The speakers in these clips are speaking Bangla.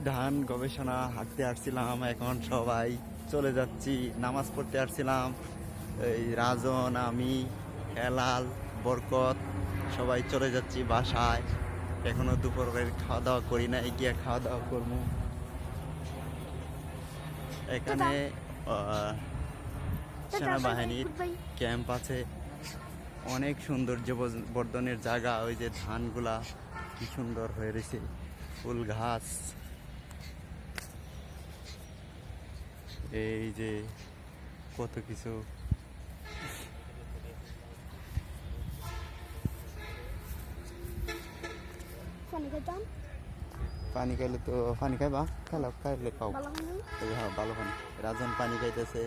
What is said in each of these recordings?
ধান গবেষণা হাঁটতে আসছিলাম, এখন সবাই চলে যাচ্ছি। নামাজ পড়তে আসছিলাম, এই রাজন, আমি, হেলাল, বরকত সবাই চলে যাচ্ছি বাসায়। এখনো দুপুরের খাওয়া দাওয়া করি না, গিয়ে খাওয়া দাওয়া করবো। এখানে সেনাবাহিনীর ক্যাম্প আছে, অনেক সৌন্দর্য বর্ধনের জায়গা। ওই যে ধানগুলা কি সুন্দর হয়ে রয়েছে, ফুল ঘাস, এই যে কত কিছু। পানি খাইলে তো পানি খাইবা, খেলা খাইলে খাও। হ্যাঁ, ভালো পানি। রাজন পানি খাইতেছে।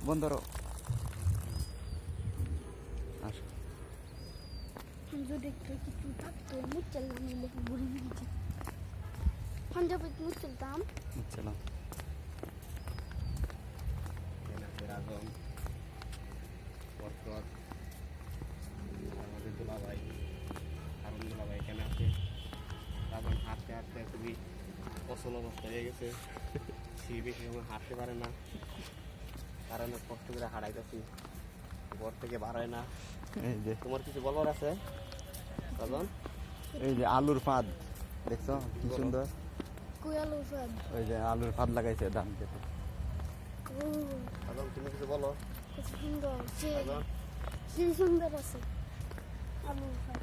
বন্ধ করো। আসো। যদি কিছু থাকতো মুচলাম, ঘুরে গেছি পাঞ্জাবে মুচলতাম। চলো। রাজন, বরকত, আমাদের দুলাভাই, হারুন দুলাভাই এখানে আছে। রাজন হাঁটতে হাঁটতে খুবই অচল অবস্থা হয়ে গেছে, সে বেশি সময় হাঁটতে পারে না, কারণ কষ্ট করে হারাইতেছি, ঘর থেকে বার হয় না। এই যে তোমার কিছু বলার আছে রাজন? এই যে আলুর ফাঁদ দেখছো কি সুন্দর। কুয়ালো ফাদ, ওই যে আলুর ফাঁদ লাগাইছে ধান খেতে। রাজন তুমি কিছু বলো। সুন্দর, রাজন সুন্দর আছে আলু ফাদ।